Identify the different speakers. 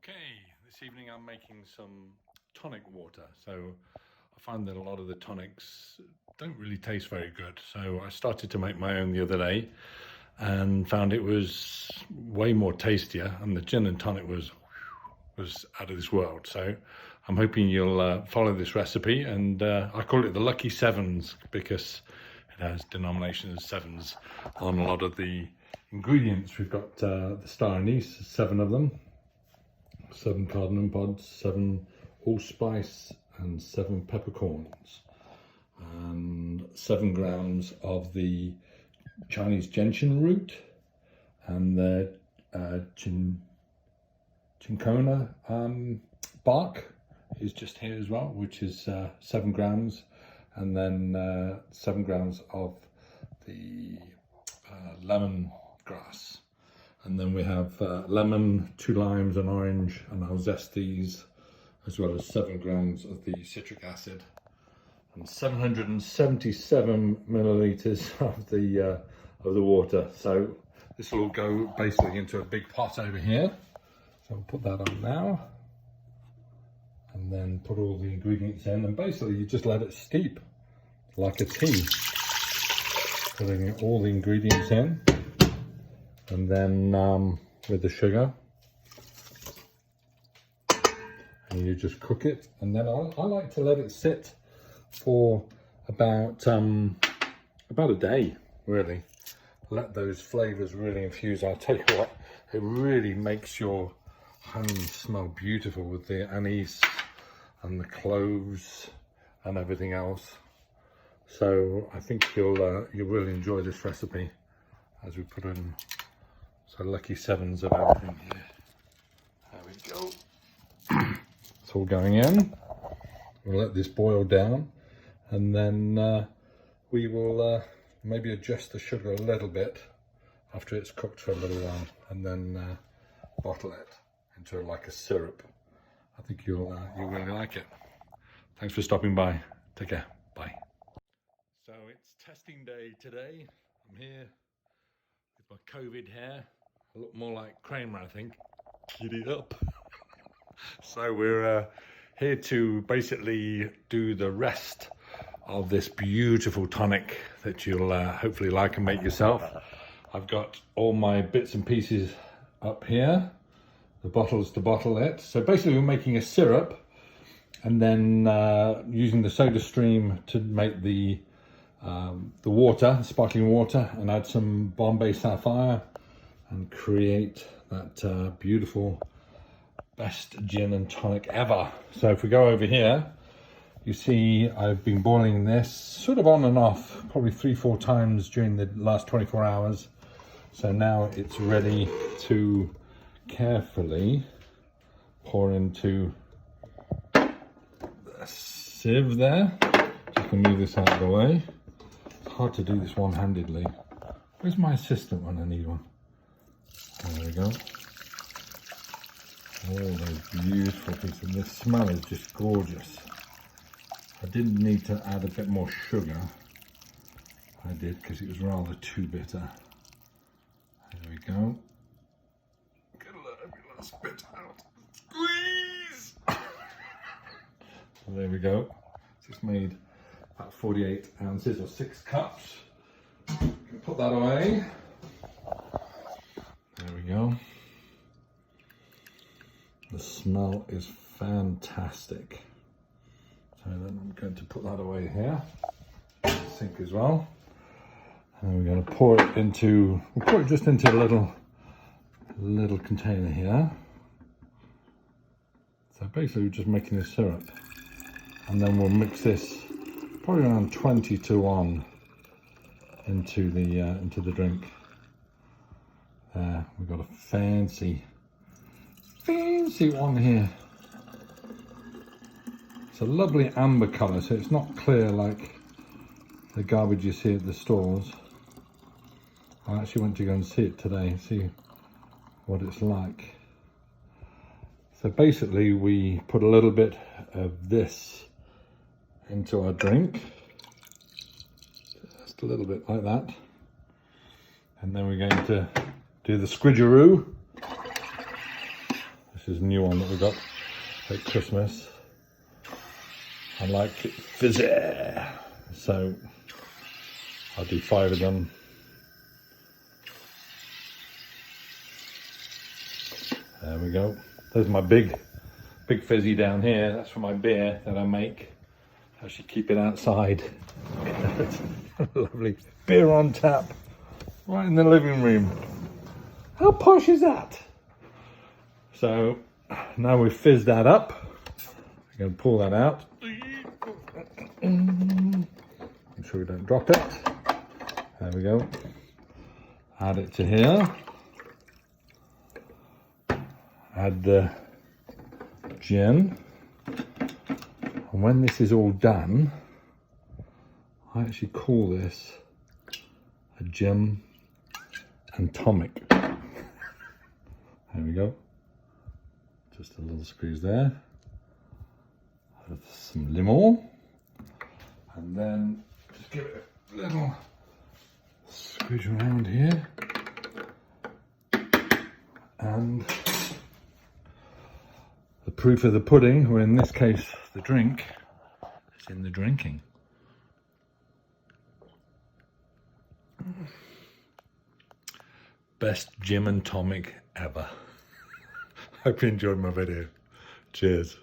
Speaker 1: Okay, this evening I'm making some tonic water. So I find that a lot of the tonics don't really taste very good. So I started to make my own the other day and found it was way more tastier, and the gin and tonic was out of this world. So I'm hoping you'll follow this recipe, and I call it the Lucky Sevens because it has denominations of sevens on a lot of the ingredients. We've got the star anise, 7 of them, 7 cardamom pods, 7 allspice, and 7 peppercorns, and 7 grams of the Chinese gentian root, and the cinchona bark is just here as well, which is 7 grams, and then 7 grams of the lemon grass. And then we have lemon, 2 limes, an orange, and I'll zest these, as well as 7 grams of the citric acid, and 777 milliliters of the water. So this will all go basically into a big pot over here. So I'll put that on now, and then put all the ingredients in, and basically you just let it steep like a tea, putting all the ingredients in. And then with the sugar, and you just cook it. And then I like to let it sit for about a day, really. Let those flavors really infuse. I'll tell you what, it really makes your home smell beautiful with the anise and the cloves and everything else. So I think you'll really enjoy this recipe as we put in. So lucky sevens of everything here. There we go. It's all going in. We'll let this boil down, and then we will maybe adjust the sugar a little bit after it's cooked for a little while, and then bottle it into like a syrup. I think you'll really like it. Thanks for stopping by. Take care. Bye. So it's testing day today. I'm here with my COVID hair. I look more like Kramer, I think. Giddy up. So we're here to basically do the rest of this beautiful tonic that you'll hopefully like and make yourself. I've got all my bits and pieces up here, the bottles to bottle it. So basically we're making a syrup, and then using the soda stream to make the water, sparkling water, and add some Bombay Sapphire, and create that beautiful best gin and tonic ever. So if we go over here, you see I've been boiling this sort of on and off, probably 3-4 times during the last 24 hours. So now it's ready to carefully pour into the sieve there. Just gonna move this out of the way. It's hard to do this one-handedly. Where's my assistant when I need one? There we go. All those beautiful pieces. And the smell is just gorgeous. I didn't need to add a bit more sugar. I did, because it was rather too bitter. There we go. Get every last bit out. Squeeze! So there we go. Just made about 48 ounces or 6 cups. Put that away. There we go. The smell is fantastic. So then I'm going to put that away here, in the sink as well. And we're going to pour it into, we'll pour it just into a little container here. So basically we're just making this syrup. And then we'll mix this probably around 20 to 1 into the drink. We've got a fancy one here. It's a lovely amber colour, so it's not clear like the garbage you see at the stores. I actually went to go and see it today, see what it's like. So basically we put a little bit of this into our drink, just a little bit like that, and then we're going to do the squidgeroo. This is a new one that we got at Christmas. I like it fizzy, so I'll do 5 of them. There we go. There's my big fizzy down here. That's for my beer that I make. I should keep it outside. Lovely beer on tap, right in the living room. How posh is that? So now we've fizzed that up. I'm going to pull that out. Make sure we don't drop it. There we go. Add it to here. Add the gin. And when this is all done, I actually call this a gin and tonic. There we go. Just a little squeeze there. With some lemon. And then just give it a little squeeze around here. And the proof of the pudding, or in this case the drink, is in the drinking. Best gin and tonic ever. Hope you enjoyed my video. Cheers.